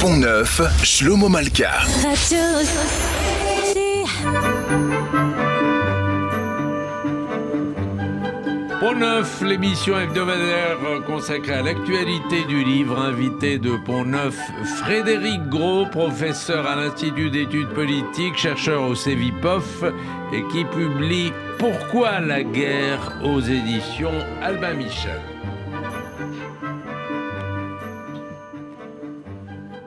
Pont-Neuf, Shlomo Malka. Pont-Neuf, l'émission hebdomadaire consacrée à l'actualité du livre. Invité de Pont-Neuf, Frédéric Gros, professeur à l'Institut d'études politiques, chercheur au CEVIPOF et qui publie Pourquoi la guerre aux éditions Albin Michel.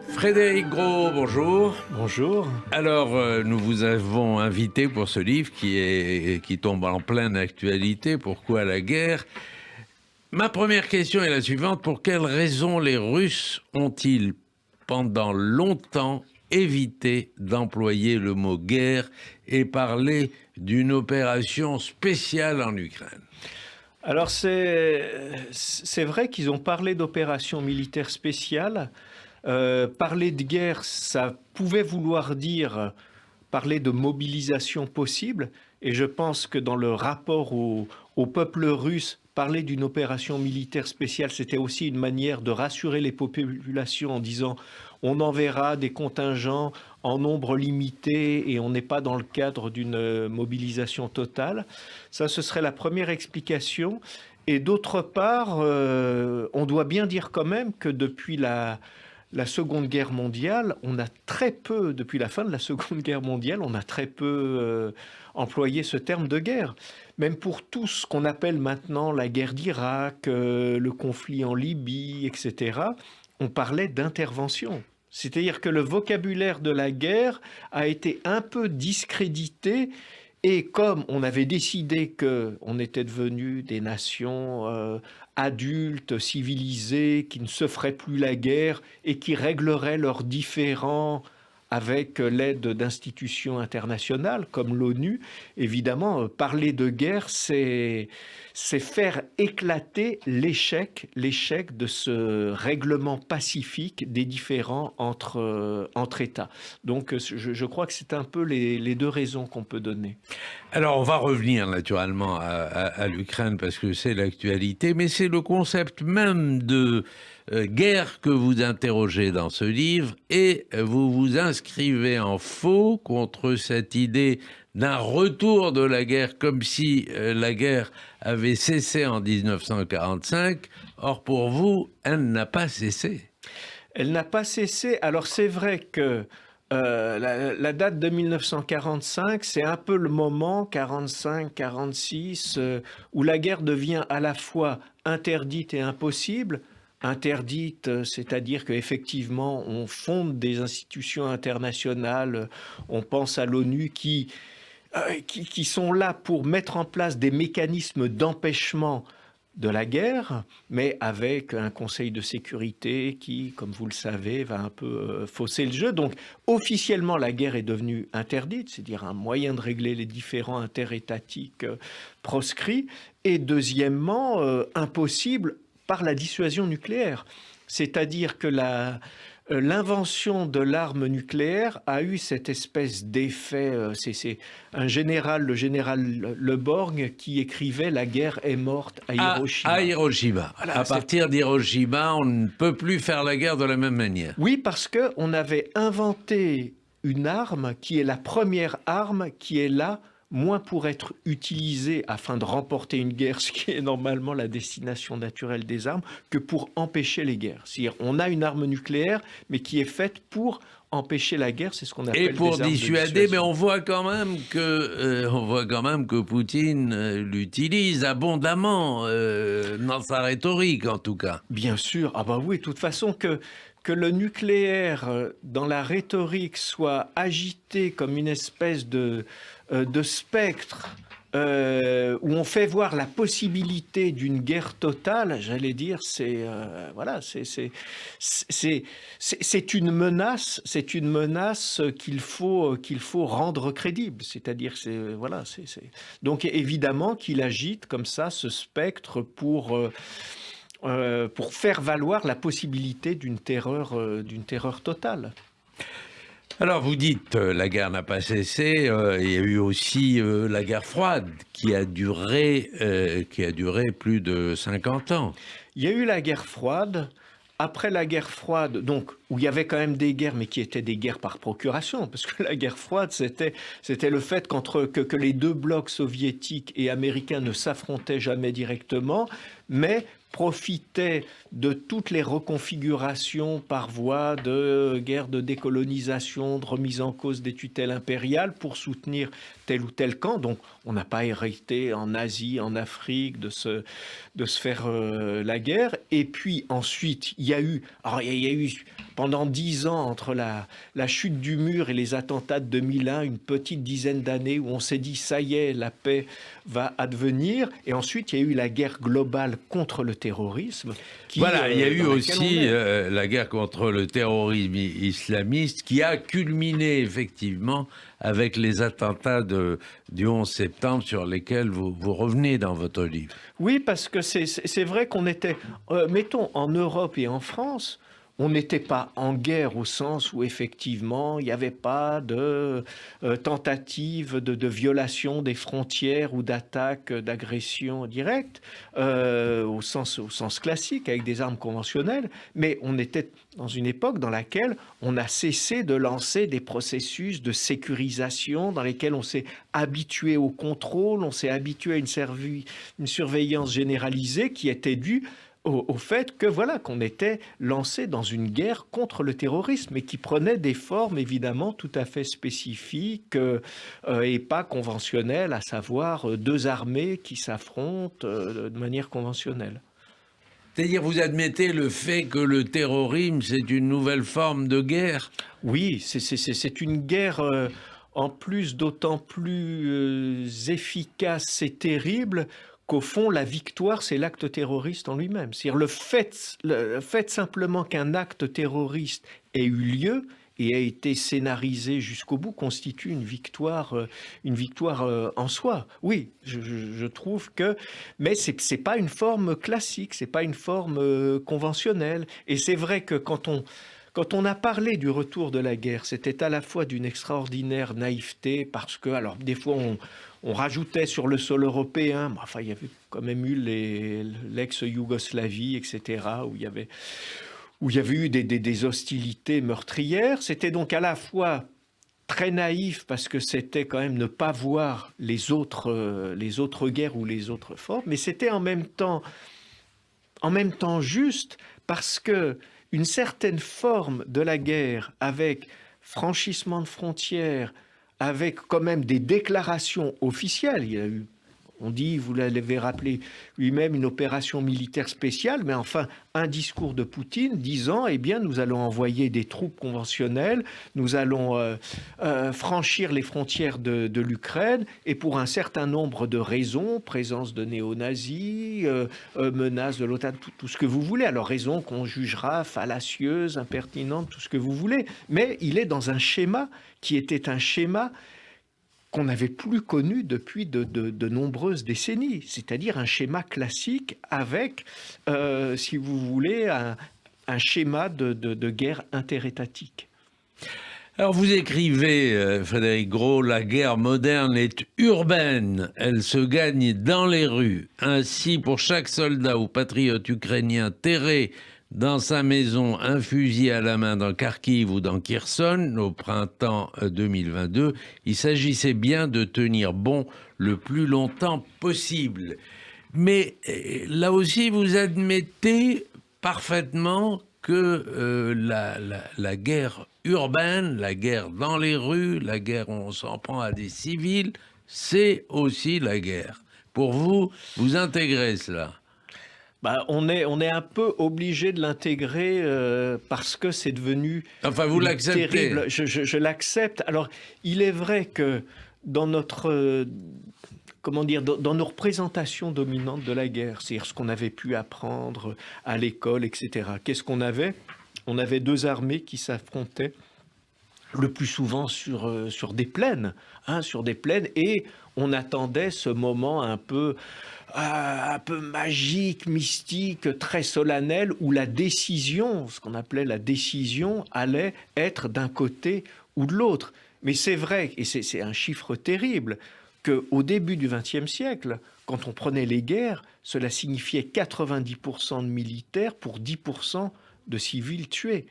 Frédéric Gros, bonjour. Bonjour. Alors, nous vous avons invité pour ce livre qui tombe en pleine actualité, Pourquoi la guerre ? Ma première question est la suivante. Pour quelles raisons les Russes ont-ils, pendant longtemps, évité d'employer le mot guerre et parler d'une opération spéciale en Ukraine ? Alors, c'est vrai qu'ils ont parlé d'opération militaire spéciale. Parler de guerre, ça pouvait vouloir dire parler de mobilisation possible, et je pense que dans le rapport au peuple russe, parler d'une opération militaire spéciale, c'était aussi une manière de rassurer les populations en disant on enverra des contingents en nombre limité et on n'est pas dans le cadre d'une mobilisation totale. Ça, ce serait la première explication. Et d'autre part, on doit bien dire quand même que depuis la Seconde Guerre mondiale, depuis la fin de la Seconde Guerre mondiale, on a très peu employé ce terme de guerre. Même pour tout ce qu'on appelle maintenant la guerre d'Irak, le conflit en Libye, etc., on parlait d'intervention. C'est-à-dire que le vocabulaire de la guerre a été un peu discrédité. Et comme on avait décidé qu'on était devenus des nations adultes, civilisées, qui ne se feraient plus la guerre et qui régleraient leurs différends avec l'aide d'institutions internationales comme l'ONU, évidemment, parler de guerre, c'est faire éclater l'échec de ce règlement pacifique des différends entre États. Donc, je crois que c'est un peu les deux raisons qu'on peut donner. Alors, on va revenir naturellement à l'Ukraine parce que c'est l'actualité, mais c'est le concept même de guerre que vous interrogez dans ce livre et vous vous inscrivez en faux contre cette idée d'un retour de la guerre comme si la guerre avait cessé en 1945. Or, pour vous, elle n'a pas cessé. Elle n'a pas cessé. Alors, c'est vrai que la date de 1945, c'est un peu le moment, 45-46, où la guerre devient à la fois interdite et impossible. Interdite, c'est-à-dire qu'effectivement, on fonde des institutions internationales, on pense à l'ONU qui sont là pour mettre en place des mécanismes d'empêchement de la guerre, mais avec un Conseil de sécurité qui, comme vous le savez, va un peu fausser le jeu. Donc, officiellement, la guerre est devenue interdite, c'est-à-dire un moyen de régler les différends interétatiques proscrits, et deuxièmement, impossible par la dissuasion nucléaire. C'est-à-dire que l'invention de l'arme nucléaire a eu cette espèce d'effet. C'est un général, le général Le Borgne, qui écrivait « La guerre est morte à Hiroshima ». À Hiroshima. Voilà, à partir d'Hiroshima, on ne peut plus faire la guerre de la même manière. Oui, parce qu'on avait inventé une arme qui est la première arme qui est là, moins pour être utilisée afin de remporter une guerre, ce qui est normalement la destination naturelle des armes, que pour empêcher les guerres. C'est-à-dire, on a une arme nucléaire, mais qui est faite pour empêcher la guerre, c'est ce qu'on appelle des armes de dissuasion. Et pour dissuader, mais on voit quand même que Poutine l'utilise abondamment dans sa rhétorique, en tout cas. Bien sûr, ah bah oui, de toute façon que le nucléaire dans la rhétorique soit agité comme une espèce de spectre où on fait voir la possibilité d'une guerre totale, j'allais dire, c'est une menace qu'il faut rendre crédible. C'est-à-dire, donc évidemment qu'il agite comme ça ce spectre pour faire valoir la possibilité d'une terreur totale. Alors vous dites la guerre n'a pas cessé, il y a eu aussi la guerre froide qui a duré plus de 50 ans. Il y a eu la guerre froide. Après la guerre froide, donc où il y avait quand même des guerres, mais qui étaient des guerres par procuration, parce que la guerre froide, c'était le fait que les deux blocs soviétiques et américains ne s'affrontaient jamais directement, mais profitaient de toutes les reconfigurations par voie de guerre de décolonisation, de remise en cause des tutelles impériales pour soutenir tel ou tel camp. Donc on n'a pas hérité en Asie, en Afrique de se faire la guerre. Et puis ensuite, il y a eu pendant 10 ans entre la chute du mur et les attentats de 2001, une petite dizaine d'années où on s'est dit ça y est, la paix va advenir. Et ensuite, il y a eu la guerre globale contre le terrorisme. Voilà, il y a eu aussi la guerre contre le terrorisme islamiste qui a culminé effectivement avec les attentats du 11 septembre sur lesquels vous revenez dans votre livre. Oui, parce que c'est vrai qu'on était, mettons, en Europe et en France, on n'était pas en guerre au sens où effectivement il n'y avait pas de tentative de violation des frontières ou d'attaque, d'agression directe au sens classique avec des armes conventionnelles, mais on était dans une époque dans laquelle on a cessé de lancer des processus de sécurisation dans lesquels on s'est habitué au contrôle, on s'est habitué à une surveillance généralisée qui était due au fait que voilà qu'on était lancé dans une guerre contre le terrorisme et qui prenait des formes évidemment tout à fait spécifiques et pas conventionnelles, à savoir deux armées qui s'affrontent de manière conventionnelle. C'est-à-dire, vous admettez le fait que le terrorisme, c'est une nouvelle forme de guerre? Oui, c'est une guerre en plus d'autant plus efficace et terrible qu'au fond, la victoire, c'est l'acte terroriste en lui-même. C'est-à-dire le fait simplement qu'un acte terroriste ait eu lieu et a été scénarisé jusqu'au bout constitue une victoire en soi. Oui, je trouve que... Mais c'est pas une forme classique, c'est pas une forme conventionnelle. Et c'est vrai que quand on a parlé du retour de la guerre, c'était à la fois d'une extraordinaire naïveté, parce que, alors, des fois, on rajoutait sur le sol européen, mais enfin, il y avait quand même eu l'ex-Yougoslavie, etc., où il y avait eu des hostilités meurtrières. C'était donc à la fois très naïf, parce que c'était quand même ne pas voir les autres guerres ou les autres formes, mais c'était en même temps juste, parce que une certaine forme de la guerre, avec franchissement de frontières, avec quand même des déclarations officielles. Il y a eu, on dit, vous l'avez rappelé lui-même, une opération militaire spéciale, mais enfin un discours de Poutine disant, eh bien, nous allons envoyer des troupes conventionnelles, nous allons franchir les frontières de l'Ukraine, et pour un certain nombre de raisons, présence de néo-nazis, menace de l'OTAN, tout ce que vous voulez. Alors, raison qu'on jugera fallacieuse, impertinente, tout ce que vous voulez, mais il est dans un schéma qui était un schéma qu'on n'avait plus connu depuis de nombreuses décennies, c'est-à-dire un schéma classique avec, si vous voulez, un schéma de guerre interétatique. Alors vous écrivez, Frédéric Gros, la guerre moderne est urbaine, elle se gagne dans les rues. Ainsi, pour chaque soldat ou patriote ukrainien terré dans sa maison, un fusil à la main dans Kharkiv ou dans Kherson au printemps 2022, il s'agissait bien de tenir bon le plus longtemps possible. Mais là aussi, vous admettez parfaitement que la guerre urbaine, la guerre dans les rues, la guerre où on s'en prend à des civils, c'est aussi la guerre. Pour vous, vous intégrez cela? On est un peu obligé de l'intégrer parce que c'est devenu vous l'acceptez. terrible. Je l'accepte. Alors, il est vrai que dans notre... dans nos représentations dominantes de la guerre, c'est-à-dire ce qu'on avait pu apprendre à l'école, etc. Qu'est-ce qu'on avait? On avait deux armées qui s'affrontaient le plus souvent sur des plaines, et on attendait ce moment un peu magique, mystique, très solennel, où la décision, ce qu'on appelait la décision, allait être d'un côté ou de l'autre. Mais c'est vrai, et c'est un chiffre terrible, qu'au début du XXe siècle, quand on prenait les guerres, cela signifiait 90% de militaires pour 10% de civils tués.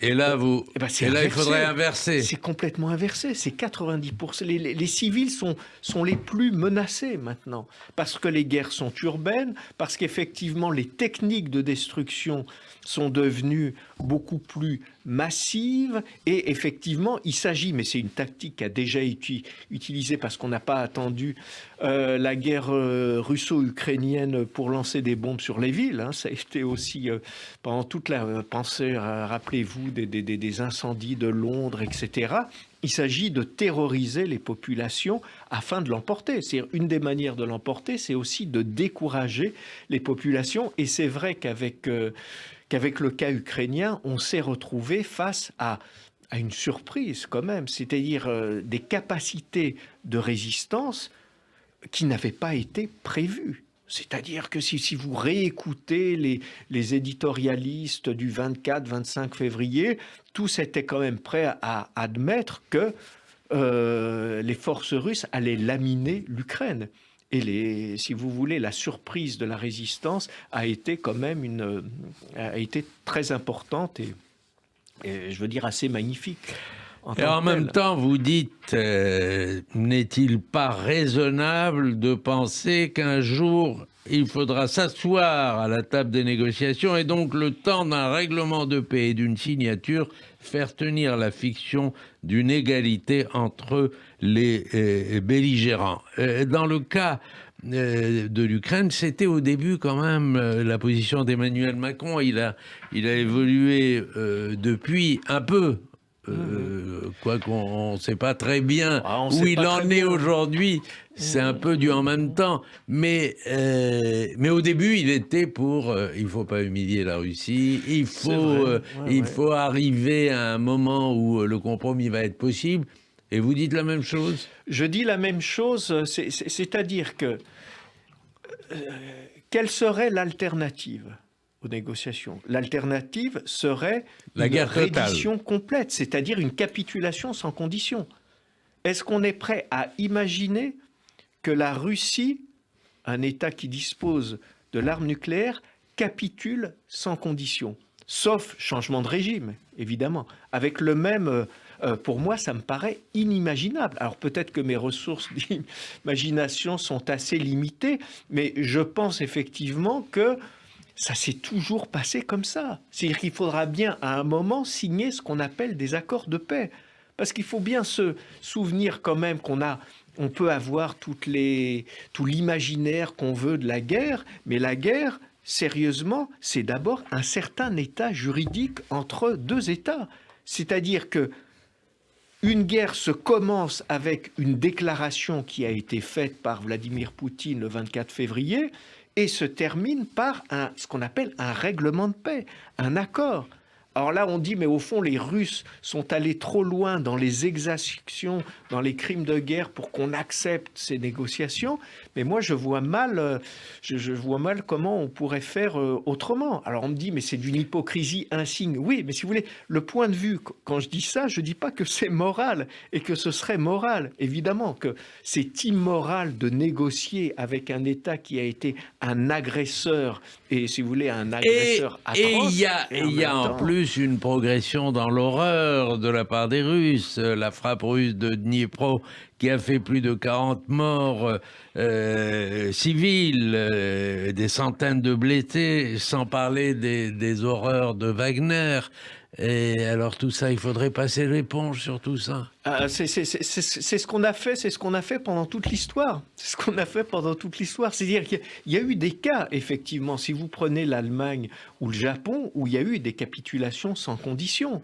Et là, il faudrait inverser. C'est complètement inversé. C'est 90%. Les civils sont les plus menacés maintenant. Parce que les guerres sont urbaines, parce qu'effectivement, les techniques de destruction sont devenues beaucoup plus massives. Et effectivement, il s'agit, mais c'est une tactique qui a déjà été utilisée parce qu'on n'a pas attendu la guerre russo-ukrainienne pour lancer des bombes sur les villes. Hein. Ça a été aussi, pendant toute la pensée, rappelez-vous, des incendies de Londres, etc. Il s'agit de terroriser les populations afin de l'emporter. C'est une des manières de l'emporter, c'est aussi de décourager les populations. Et c'est vrai qu'avec le cas ukrainien, on s'est retrouvé face à une surprise quand même, c'est-à-dire des capacités de résistance qui n'avaient pas été prévues. C'est-à-dire que si vous réécoutez les éditorialistes du 24-25 février, tous étaient quand même prêts à admettre que les forces russes allaient laminer l'Ukraine. Et si vous voulez, la surprise de la résistance a été quand même a été très importante et je veux dire assez magnifique. Et en même temps, vous dites, n'est-il pas raisonnable de penser qu'un jour, il faudra s'asseoir à la table des négociations et donc le temps d'un règlement de paix et d'une signature, faire tenir la fiction d'une égalité entre les belligérants. Dans le cas de l'Ukraine, c'était au début quand même la position d'Emmanuel Macron. Il a évolué depuis un peu. Quoi qu'on ne sait pas très bien où il en est aujourd'hui, c'est un peu du en même temps. Mais au début, il était pour il ne faut pas humilier la Russie, il faut arriver à un moment où le compromis va être possible. Et vous dites la même chose ? Je dis la même chose, c'est-à-dire que quelle serait l'alternative aux négociations? L'alternative serait la guerre reddition complète, c'est-à-dire une capitulation sans condition. Est-ce qu'on est prêt à imaginer que la Russie, un État qui dispose de l'arme nucléaire, capitule sans condition? Sauf changement de régime, évidemment. Avec le même... pour moi, ça me paraît inimaginable. Alors peut-être que mes ressources d'imagination sont assez limitées, mais je pense effectivement que ça s'est toujours passé comme ça. C'est-à-dire qu'il faudra bien, à un moment, signer ce qu'on appelle des accords de paix. Parce qu'il faut bien se souvenir quand même on peut avoir tout l'imaginaire qu'on veut de la guerre, mais la guerre, sérieusement, c'est d'abord un certain état juridique entre deux États. C'est-à-dire que une guerre se commence avec une déclaration qui a été faite par Vladimir Poutine le 24 février, et se termine par ce qu'on appelle un règlement de paix, un accord. Alors là, on dit, mais au fond, les Russes sont allés trop loin dans les exactions, dans les crimes de guerre pour qu'on accepte ces négociations. Mais moi, je vois mal comment on pourrait faire autrement. Alors on me dit, mais c'est d'une hypocrisie insigne. Oui, mais si vous voulez, le point de vue, quand je dis ça, je ne dis pas que c'est moral et que ce serait moral. Évidemment que c'est immoral de négocier avec un État qui a été un agresseur, et si vous voulez, un agresseur atroce. Et il y a en plus une progression dans l'horreur de la part des Russes. La frappe russe de Dniepro qui a fait plus de 40 morts civils, des centaines de blessés, sans parler des horreurs de Wagner. Et alors tout ça, il faudrait passer l'éponge sur tout ça. C'est ce qu'on a fait, c'est ce qu'on a fait pendant toute l'histoire. C'est ce qu'on a fait pendant toute l'histoire. C'est-à-dire qu'il y a eu des cas, effectivement, si vous prenez l'Allemagne ou le Japon, où il y a eu des capitulations sans condition.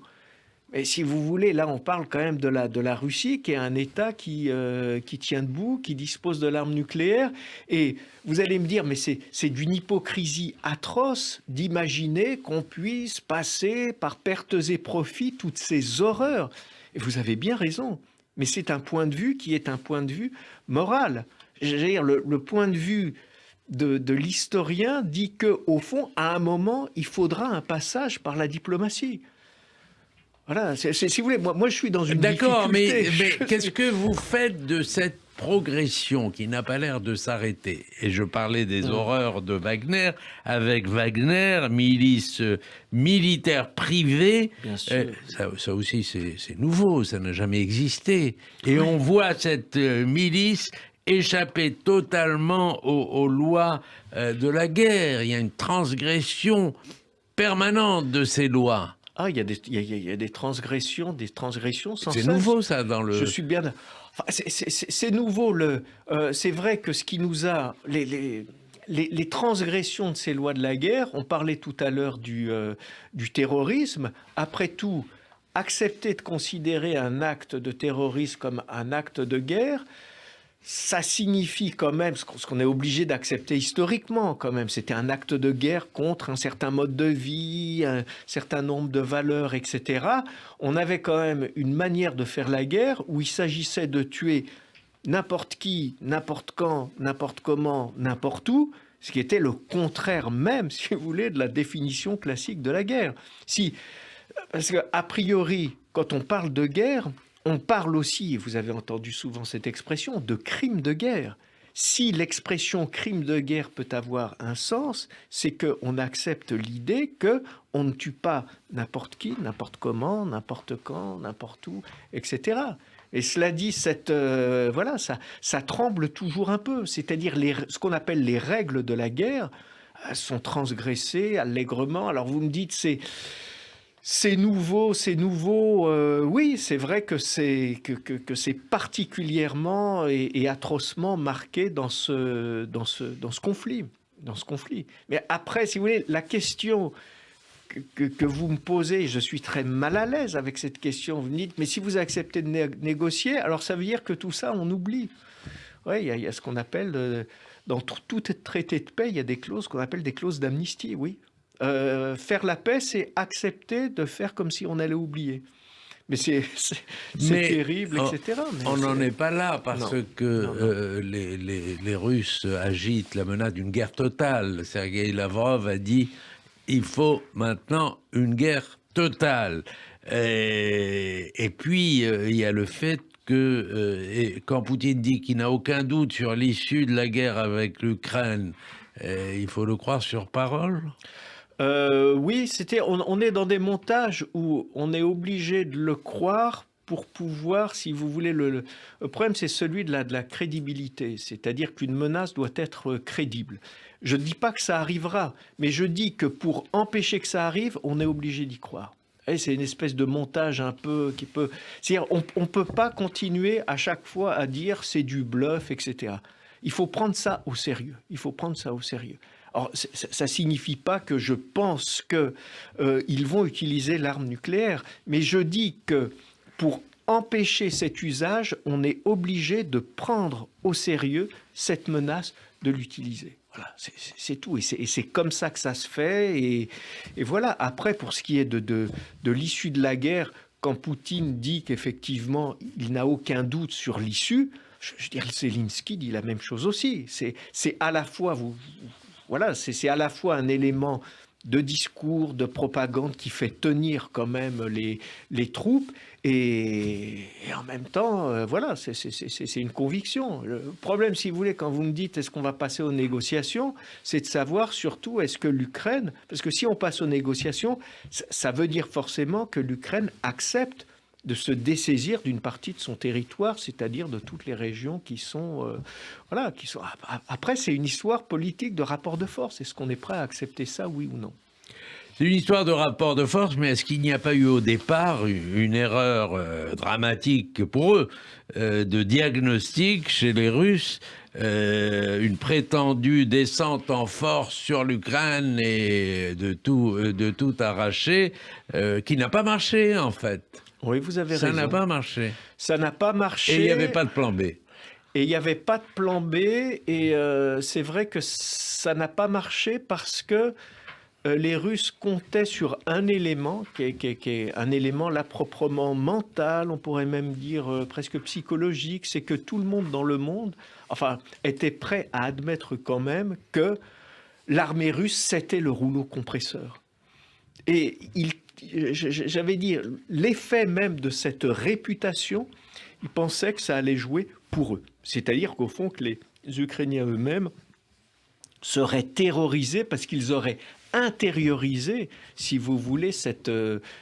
Mais si vous voulez, là, on parle quand même de la Russie, qui est un État qui tient debout, qui dispose de l'arme nucléaire. Et vous allez me dire, mais c'est d'une hypocrisie atroce d'imaginer qu'on puisse passer par pertes et profits toutes ces horreurs. Et vous avez bien raison. Mais c'est un point de vue qui est un point de vue moral. Je veux dire, le point de vue de l'historien dit qu'au fond, à un moment, il faudra un passage par la diplomatie. Voilà, si vous voulez, moi je suis dans une D'accord, difficulté. mais qu'est-ce que vous faites de cette progression qui n'a pas l'air de s'arrêter. Et je parlais des horreurs de Wagner, avec Wagner, milice militaire privée. Bien sûr. Ça aussi, c'est nouveau, ça n'a jamais existé. Et on voit cette milice échapper totalement aux lois de la guerre. Il y a une transgression permanente de ces lois. Ah, il y a des transgressions sans cesse. C'est nouveau, ça, dans le... Je suis bien... Enfin, c'est nouveau. C'est vrai que ce qui nous a... Les transgressions de ces lois de la guerre, on parlait tout à l'heure du terrorisme. Après tout, accepter de considérer un acte de terrorisme comme un acte de guerre, ça signifie quand même ce qu'on est obligé d'accepter historiquement quand même. C'était un acte de guerre contre un certain mode de vie, un certain nombre de valeurs, etc. On avait quand même une manière de faire la guerre où il s'agissait de tuer n'importe qui, n'importe quand, n'importe comment, n'importe où, ce qui était le contraire même, si vous voulez, de la définition classique de la guerre. Parce qu'a priori, quand on parle de guerre, on parle aussi, et vous avez entendu souvent cette expression, de crime de guerre. Si l'expression crime de guerre peut avoir un sens, c'est qu'on accepte l'idée qu'on ne tue pas n'importe qui, n'importe comment, n'importe quand, n'importe où, etc. Et cela dit, ça tremble toujours un peu. C'est-à-dire ce qu'on appelle les règles de la guerre sont transgressées allègrement. Alors vous me dites, c'est nouveau. Oui, c'est vrai que c'est particulièrement et atrocement marqué dans ce conflit. Mais après, si vous voulez, la question que vous me posez, je suis très mal à l'aise avec cette question. Vous me dites, mais si vous acceptez de négocier, alors ça veut dire que tout ça, on oublie. Oui, il y a ce qu'on appelle, dans tout traité de paix, il y a des clauses qu'on appelle des clauses d'amnistie, oui. Faire la paix, c'est accepter de faire comme si on allait oublier. Mais c'est terrible, etc. Mais on n'en est pas là parce que les Russes agitent la menace d'une guerre totale. Sergueï Lavrov a dit il faut maintenant une guerre totale. Et puis, il y a le fait que quand Poutine dit qu'il n'a aucun doute sur l'issue de la guerre avec l'Ukraine, il faut le croire sur parole. Oui, on est dans des montages où on est obligé de le croire pour pouvoir, si vous voulez, le problème c'est celui de la crédibilité, c'est-à-dire qu'une menace doit être crédible. Je ne dis pas que ça arrivera, mais je dis que pour empêcher que ça arrive, on est obligé d'y croire. Et c'est une espèce de montage un peu qui peut... C'est-à-dire on ne peut pas continuer à chaque fois à dire c'est du bluff, etc. Il faut prendre ça au sérieux. Alors, ça ne signifie pas que je pense qu'ils vont utiliser l'arme nucléaire, mais je dis que pour empêcher cet usage, on est obligé de prendre au sérieux cette menace de l'utiliser. Voilà, c'est tout. Et c'est comme ça que ça se fait. Et voilà, après, pour ce qui est de l'issue de la guerre, quand Poutine dit qu'effectivement, il n'a aucun doute sur l'issue, je veux dire, Zelensky dit la même chose aussi. C'est à la fois... c'est à la fois un élément de discours, de propagande qui fait tenir quand même les troupes et en même temps, c'est une conviction. Le problème, si vous voulez, quand vous me dites est-ce qu'on va passer aux négociations, c'est de savoir surtout est-ce que l'Ukraine, parce que si on passe aux négociations, ça veut dire forcément que l'Ukraine accepte de se dessaisir d'une partie de son territoire, c'est-à-dire de toutes les régions qui sont... Après, c'est une histoire politique de rapport de force. Est-ce qu'on est prêt à accepter ça, oui ou non ? C'est une histoire de rapport de force, mais est-ce qu'il n'y a pas eu au départ une erreur dramatique pour eux de diagnostic chez les Russes, une prétendue descente en force sur l'Ukraine et de tout arracher, qui n'a pas marché en fait. Oui, vous avez raison. Ça n'a pas marché. Ça n'a pas marché. Et il n'y avait pas de plan B. Et il n'y avait pas de plan B. Et c'est vrai que ça n'a pas marché parce que les Russes comptaient sur un élément qui est un élément là proprement mental, on pourrait même dire presque psychologique, c'est que tout le monde dans le monde, était prêt à admettre quand même que l'armée russe, c'était le rouleau compresseur. Et j'avais dit, l'effet même de cette réputation, ils pensaient que ça allait jouer pour eux. C'est-à-dire qu'au fond, que les Ukrainiens eux-mêmes seraient terrorisés parce qu'ils auraient intériorisé, si vous voulez, cette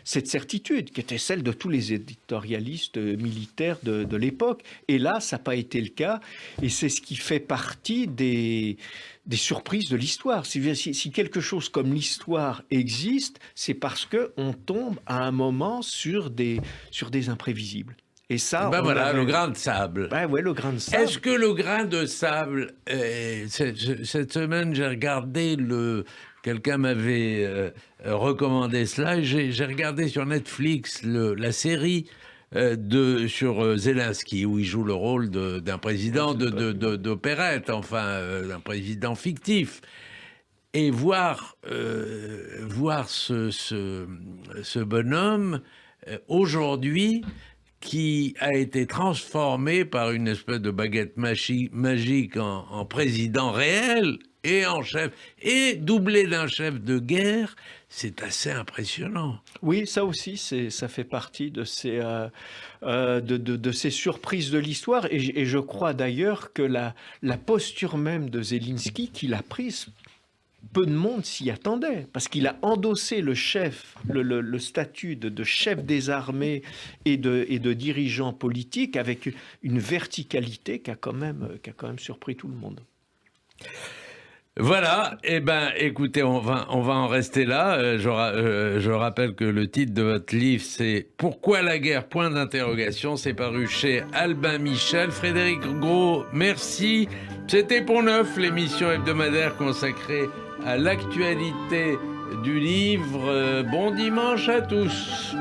certitude qui était celle de tous les éditorialistes militaires de l'époque. Et là, ça n'a pas été le cas. Et c'est ce qui fait partie des surprises de l'histoire. Si quelque chose comme l'histoire existe, c'est parce qu'on tombe à un moment sur des imprévisibles. Et ça, voilà, le grain de sable. Ouais, le grain de sable. Est-ce que le grain de sable, cette semaine, j'ai regardé quelqu'un m'avait recommandé cela, et j'ai regardé sur Netflix la série sur Zelensky, où il joue le rôle d'un président d'opérette, enfin, d'un président fictif. Et voir ce bonhomme aujourd'hui, qui a été transformé par une espèce de baguette magique en président réel et en chef, et doublé d'un chef de guerre, c'est assez impressionnant. Oui, ça aussi, ça fait partie de ces surprises de l'histoire. Et je crois d'ailleurs que la posture même de Zelensky, qu'il a prise, peu de monde s'y attendait, parce qu'il a endossé le statut de chef des armées et de dirigeant politique avec une verticalité qui a quand même surpris tout le monde. Voilà, écoutez, on va en rester là. Je rappelle que le titre de votre livre, c'est « Pourquoi la guerre ? » C'est paru chez Albin Michel. Frédéric Gros, merci. C'était Pont Neuf, l'émission hebdomadaire consacrée à l'actualité du livre. Bon dimanche à tous.